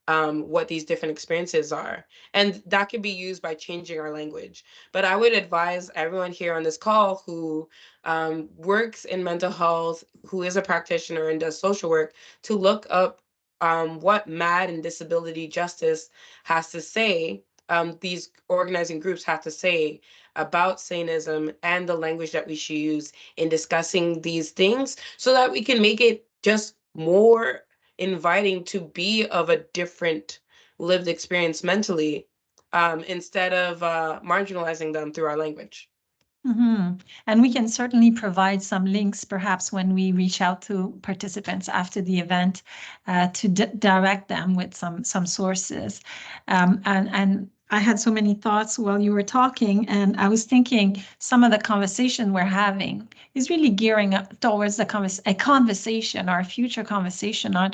what these different experiences are. And that can be used by changing our language. But I would advise everyone here on this call who works in mental health, who is a practitioner and does social work, to look up what MAD and disability justice has to say, these organizing groups have to say about sanism and the language that we should use in discussing these things, so that we can make it just more inviting to be of a different lived experience mentally, instead of marginalizing them through our language. And we can certainly provide some links, perhaps when we reach out to participants after the event, to direct them with some sources. And I had so many thoughts while you were talking, and I was thinking some of the conversation we're having is really gearing up towards a conversation, or a future conversation on,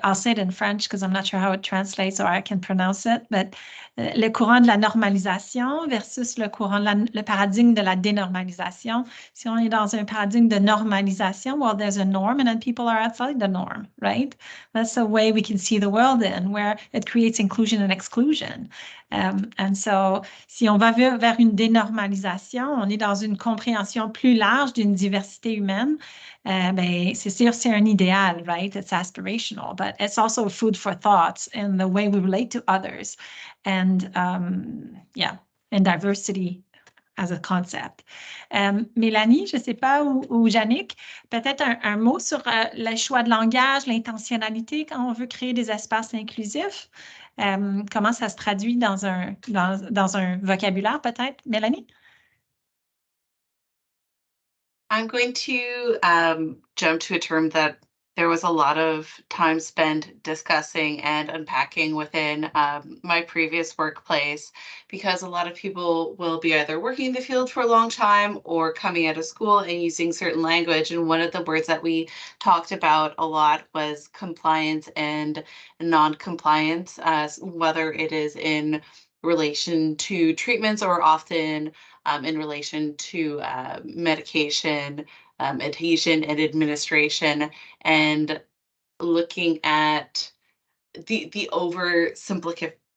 I'll say it in French because I'm not sure how it translates or I can pronounce it, but le courant de la normalisation versus le paradigme de la dénormalisation. Si on est dans un paradigme de normalisation, well, there's a norm and then people are outside the norm, right? That's a way we can see the world in, where it creates inclusion and exclusion. And so, si on va vers une dénormalisation, on est dans une compréhension plus large d'une diversité humaine. Ben, c'est sûr, c'est un idéal, right? It's aspirational, but it's also food for thoughts in the way we relate to others, and and diversity as a concept. Mélanie, je ne sais pas, ou Yannick, peut-être un mot sur le choix de langage, l'intentionnalité quand on veut créer des espaces inclusifs. comment ça se traduit dans un vocabulaire peut-être, Mélanie? I'm going to jump to a term that there was a lot of time spent discussing and unpacking within my previous workplace, because a lot of people will be either working in the field for a long time or coming out of school and using certain language. And one of the words that we talked about a lot was compliance and non-compliance, whether it is in relation to treatments or often in relation to medication, adhesion, and administration, and looking at the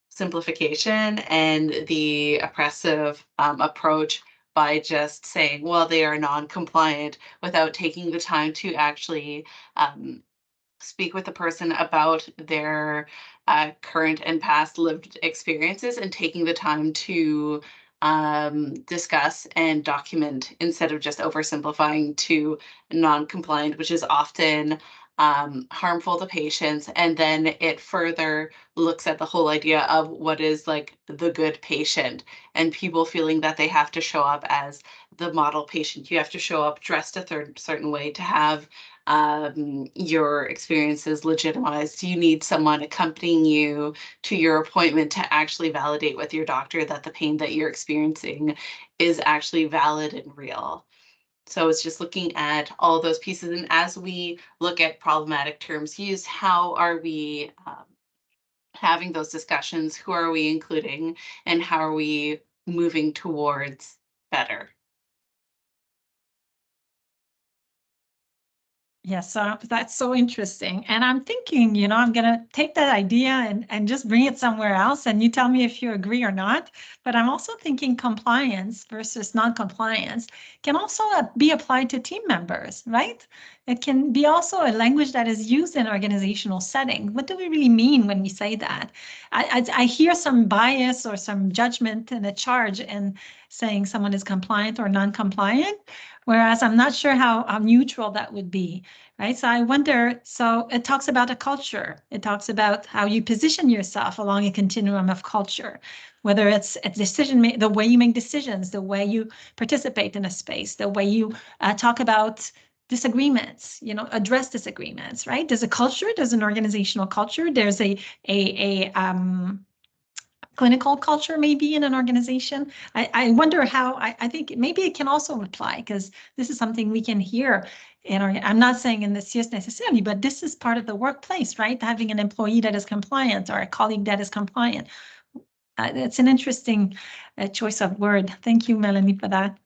simplification and the oppressive approach by just saying, well, they are non-compliant, without taking the time to actually speak with the person about their current and past lived experiences, and taking the time to discuss and document, instead of just oversimplifying to non-compliant, which is often harmful to patients. And then it further looks at the whole idea of what is like the good patient, and people feeling that they have to show up as the model patient. You have to show up dressed a certain way to have your experiences legitimized. You need someone accompanying you to your appointment to actually validate with your doctor that the pain that you're experiencing is actually valid and real. So it's just looking at all those pieces. And as we look at problematic terms used, how are we having those discussions? Who are we including? And how are we moving towards better? Yes, that's so interesting. And I'm thinking, I'm going to take that idea and just bring it somewhere else, and you tell me if you agree or not. But I'm also thinking compliance versus non-compliance can also be applied to team members, right? It can be also a language that is used in organizational setting. What do we really mean when we say that? I hear some bias or some judgment in a charge in saying someone is compliant or non-compliant, whereas I'm not sure how neutral that would be, right? So I wonder, so it talks about a culture. It talks about how you position yourself along a continuum of culture, whether it's a decision, the way you make decisions, the way you participate in a space, the way you talk about disagreements, address disagreements, right? There's a culture, there's an organizational culture, there's a clinical culture maybe in an organization. I wonder how, I think maybe it can also apply, because this is something we can hear I'm not saying in the CS necessarily, but this is part of the workplace, right? Having an employee that is compliant or a colleague that is compliant. It's an interesting choice of word. Thank you, Melanie, for that.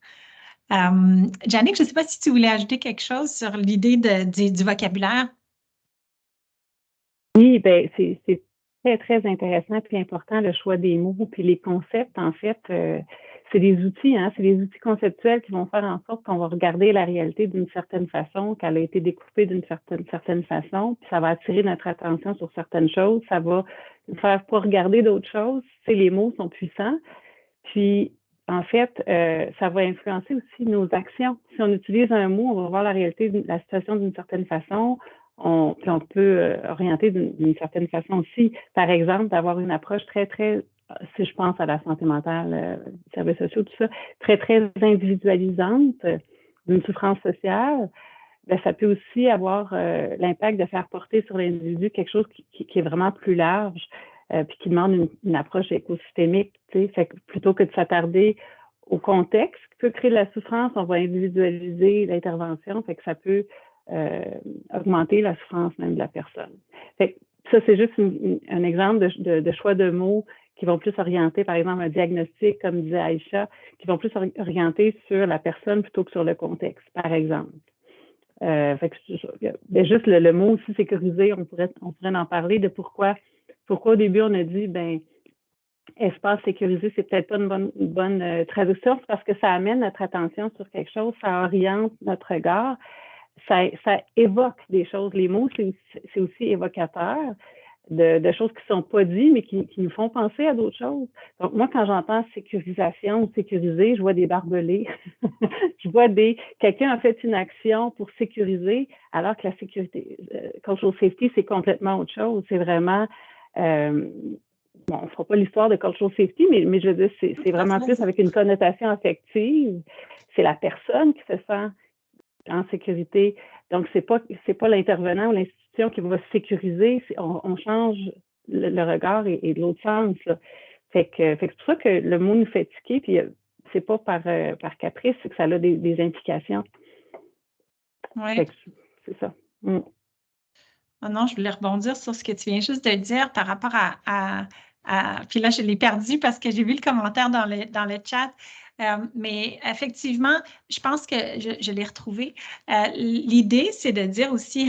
Jannick, je ne sais pas si tu voulais ajouter quelque chose sur l'idée du vocabulaire. Oui, ben c'est très, très intéressant et important, le choix des mots. Puis les concepts, en fait, c'est des outils, hein, c'est des outils conceptuels qui vont faire en sorte qu'on va regarder la réalité d'une certaine façon, qu'elle a été découpée d'une certaine façon, puis ça va attirer notre attention sur certaines choses, ça va nous faire pas regarder d'autres choses. Les mots sont puissants. Puis, en fait, ça va influencer aussi nos actions. Si on utilise un mot, on va voir la réalité de la situation d'une certaine façon. Puis on peut orienter d'une certaine façon aussi. Par exemple, d'avoir une approche très, très, si je pense à la santé mentale, services sociaux, tout ça, très, très individualisante d'une souffrance sociale, bien, ça peut aussi avoir l'impact de faire porter sur l'individu quelque chose qui est vraiment plus large, puis qui demande une approche écosystémique. Fait que plutôt que de s'attarder au contexte qui peut créer de la souffrance, on va individualiser l'intervention, fait que ça peut augmenter la souffrance même de la personne. Fait que ça, c'est juste un exemple de choix de mots qui vont plus orienter, par exemple, un diagnostic, comme disait Aïcha, qui vont plus orienter sur la personne plutôt que sur le contexte, par exemple. Fait que, juste le mot aussi sécurisé, on pourrait en parler de pourquoi au début on a dit, espace sécurisé, c'est peut-être pas une bonne traduction, c'est parce que ça amène notre attention sur quelque chose, ça oriente notre regard, ça évoque des choses. Les mots, c'est aussi évocateur de choses qui ne sont pas dites, mais qui nous font penser à d'autres choses. Donc, moi, quand j'entends sécurisation ou sécuriser, je vois des barbelés. Je vois quelqu'un a fait une action pour sécuriser, alors que la sécurité, cultural safety, c'est complètement autre chose. C'est vraiment bon, on ne fera pas l'histoire de cultural safety, mais je veux dire, c'est vraiment plus avec une connotation affective. C'est la personne qui se sent en sécurité. Donc, c'est pas l'intervenant ou l'institution qui va sécuriser. On change le regard et de l'autre sens. Là. Fait que c'est pour ça que le mot nous fait tiquer, puis c'est pas par caprice, c'est que ça a des implications. Oui. C'est ça. Oh non, je voulais rebondir sur ce que tu viens juste de dire par rapport à puis là, je l'ai perdu parce que j'ai vu le commentaire dans le chat. Mais effectivement, je pense que je l'ai retrouvé. L'idée, c'est de dire aussi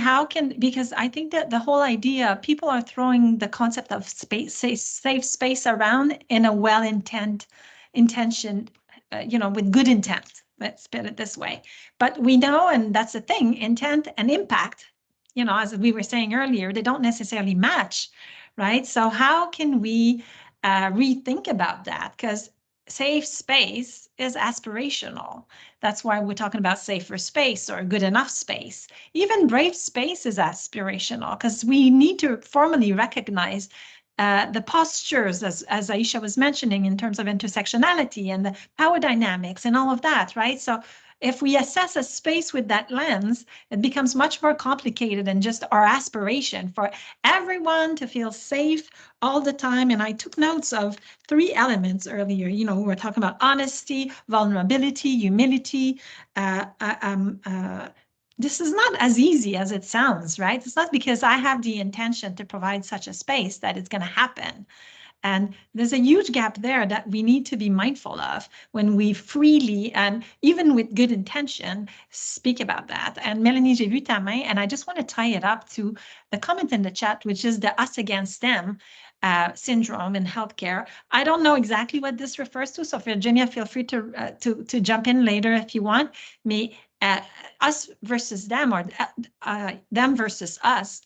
because I think that the whole idea, people are throwing the concept of safe space around in a intentioned, with good intent. Let's put it this way. But we know, and that's the thing, intent and impact, as we were saying earlier, they don't necessarily match, right? So how can we rethink about that? Because safe space is aspirational. That's why we're talking about safer space or good enough space. Even brave space is aspirational because we need to formally recognize the postures, as Aisha was mentioning, in terms of intersectionality and the power dynamics and all of that, right? So if we assess a space with that lens, it becomes much more complicated than just our aspiration for everyone to feel safe all the time. And I took notes of 3 elements earlier. We were talking about honesty, vulnerability, humility. This is not as easy as it sounds, right? It's not because I have the intention to provide such a space that it's going to happen. And there's a huge gap there that we need to be mindful of when we freely and even with good intention speak about that. And Melanie, j'ai vu ta main, and I just want to tie it up to the comment in the chat, which is the us against them syndrome in healthcare. I don't know exactly what this refers to, so Virginia, feel free to jump in later if you want. Me, us versus them, or them versus us,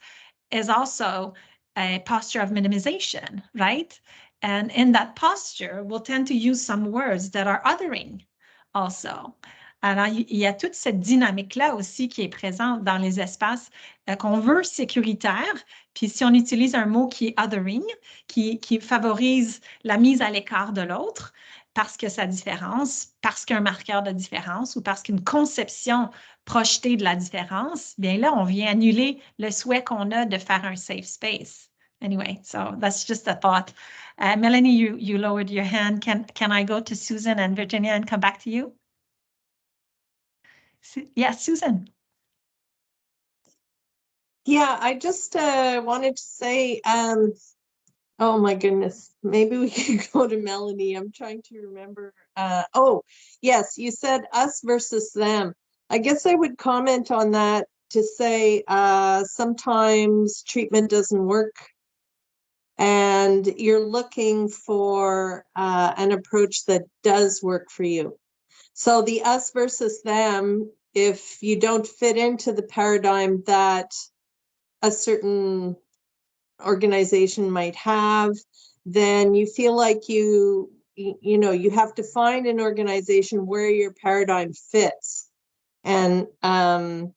is also a posture of minimization, right? And in that posture, we'll tend to use some words that are othering also. Alors, il y a toute cette dynamique-là aussi qui est présente dans les espaces qu'on veut sécuritaires. Puis si on utilise un mot qui est othering, qui favorise la mise à l'écart de l'autre, parce que sa différence, parce qu'un marqueur de différence ou parce qu'une conception projetée de la différence, bien là, on vient annuler le souhait qu'on a de faire un safe space. Anyway, so that's just a thought. Melanie, you lowered your hand. Can I go to Susan and Virginia and come back to you? Yes, Susan. Yeah, I just wanted to say, oh my goodness, maybe we could go to Melanie. I'm trying to remember. Oh, yes, you said us versus them. I guess I would comment on that to say sometimes treatment doesn't work and you're looking for an approach that does work for you. So the us versus them, if you don't fit into the paradigm that a certain organization might have, then you feel like you have to find an organization where your paradigm fits. And I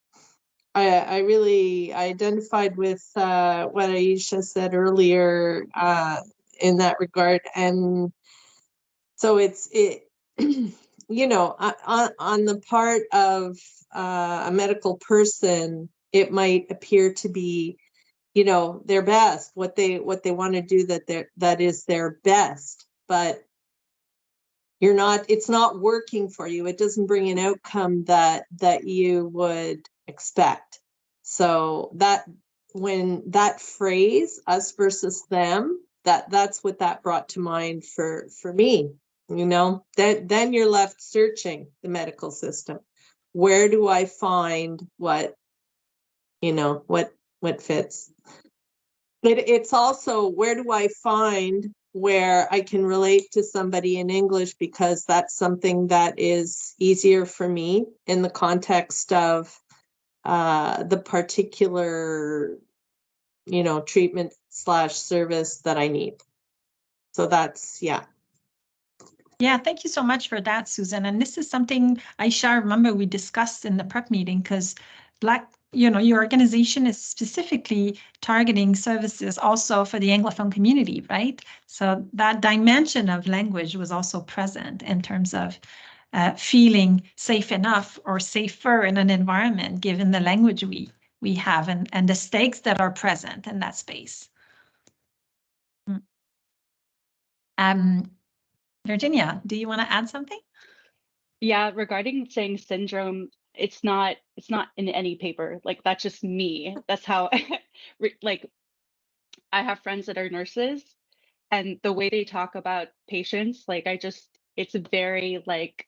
really identified with what Aisha said earlier in that regard. And so it's on the part of a medical person, it might appear to be, their best, what they want to do, that is their best, but it's not working for you. It doesn't bring an outcome that you would expect. So that when that phrase, us versus them, that's what that brought to mind for me. Then you're left searching the medical system. Where do I find what fits? It's also, where do I find where I can relate to somebody in English, because that's something that is easier for me in the context of the particular, treatment / service that I need. So that's, yeah. Yeah, thank you so much for that, Susan. And this is something, Aisha, remember we discussed in the prep meeting, because Black your organization is specifically targeting services also for the Anglophone community, right? So that dimension of language was also present in terms of feeling safe enough or safer in an environment given the language we have and the stakes that are present in that space. Virginia, do you want to add something? Yeah, regarding saying syndrome, it's not in any paper. Like, that's just me. That's how like, I have friends that are nurses, and the way they talk about patients, like, it's very like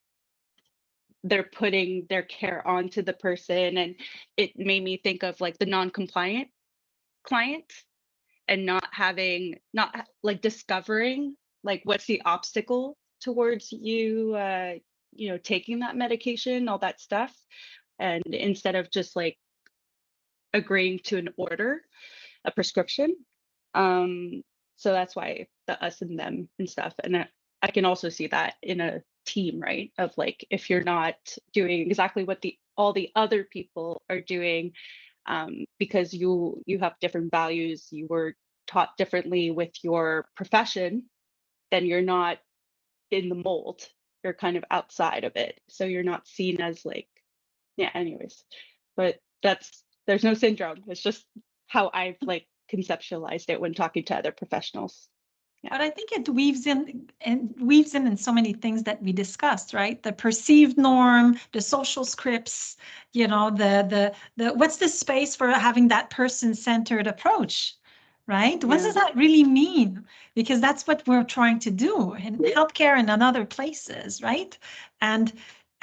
they're putting their care onto the person, and it made me think of like the non-compliant client and not like discovering like what's the obstacle towards you taking that medication, all that stuff, and instead of just like agreeing to an order, a prescription. So that's why the us and them and stuff. And I can also see that in a team, right? Of like, if you're not doing exactly what all the other people are doing, because you have different values, you were taught differently with your profession, then you're not in the mold. You're kind of outside of it. So you're not seen as like, yeah, anyways. But there's no syndrome. It's just how I've like conceptualized it when talking to other professionals. Yeah. But I think it weaves in so many things that we discussed, right? The perceived norm, the social scripts, the what's the space for having that person-centered approach, right? What does that really mean? Because that's what we're trying to do in healthcare and in other places, right?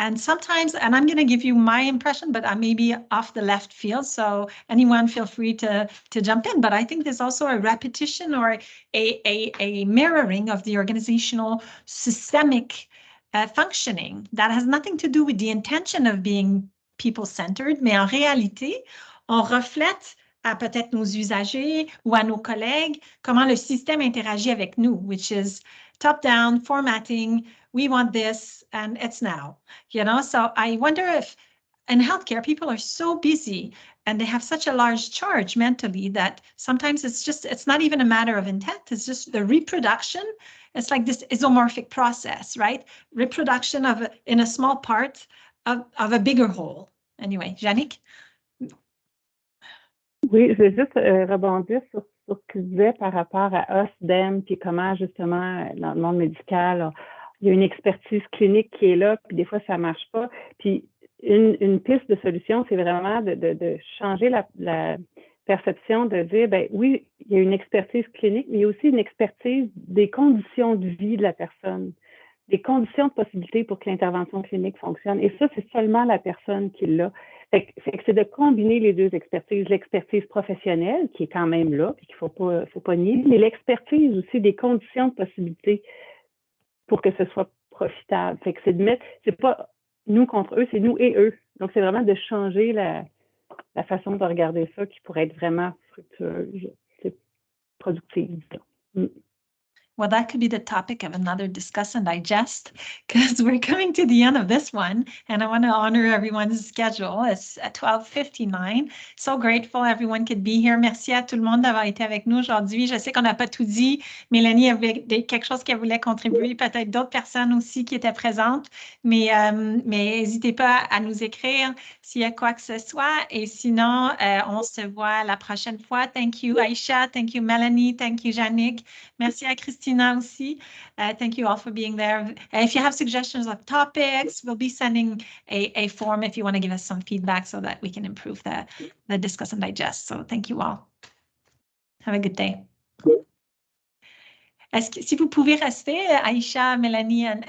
And sometimes, and I'm going to give you my impression, but I may be off the left field, so anyone feel free to jump in. But I think there's also a repetition or a mirroring of the organizational systemic functioning that has nothing to do with the intention of being people-centered, mais en réalité, on reflète à peut-être nos usagers ou à nos collègues comment le système interagit avec nous, which is top-down formatting. We want this, and it's now, So I wonder if in healthcare, people are so busy and they have such a large charge mentally that sometimes it's not even a matter of intent. It's just the reproduction. It's like this isomorphic process, right? Reproduction in a small part of a bigger whole. Anyway, Yannick? Oui, je vais juste rebondir sur ce que tu disais par rapport à us, them, puis comment justement dans le monde médical, il y a une expertise clinique qui est là, puis des fois ça marche pas. Puis une piste de solution, c'est vraiment de changer la perception, de dire, ben oui, il y a une expertise clinique, mais il y a aussi une expertise des conditions de vie de la personne, des conditions de possibilité pour que l'intervention clinique fonctionne. Et ça, c'est seulement la personne qui l'a. C'est de combiner les deux expertises, l'expertise professionnelle qui est quand même là, puis qu'il faut pas nier, mais l'expertise aussi des conditions de possibilité pour que ce soit profitable. Fait que c'est pas nous contre eux, c'est nous et eux. Donc c'est vraiment de changer la façon de regarder ça qui pourrait être vraiment fructueuse, productive. Well, that could be the topic of another Discuss and Digest, because we're coming to the end of this one, and I want to honor everyone's schedule. It's at 12:59. So grateful everyone could be here. Merci à tout le monde d'avoir été avec nous aujourd'hui. Je sais qu'on n'a pas tout dit. Mélanie avait quelque chose qu'elle voulait contribuer, peut-être d'autres personnes aussi qui étaient présentes, mais n'hésitez pas à nous écrire s'il y a quoi que ce soit. Et sinon, on se voit la prochaine fois. Thank you, Aisha. Thank you, Melanie. Thank you, Yannick. Merci à Christine aussi. Thank you all for being there. If you have suggestions of topics, we'll be sending a form if you want to give us some feedback so that we can improve the Discuss and Digest. So thank you all. Have a good day. Si vous pouvez rester, Aisha, Mélanie,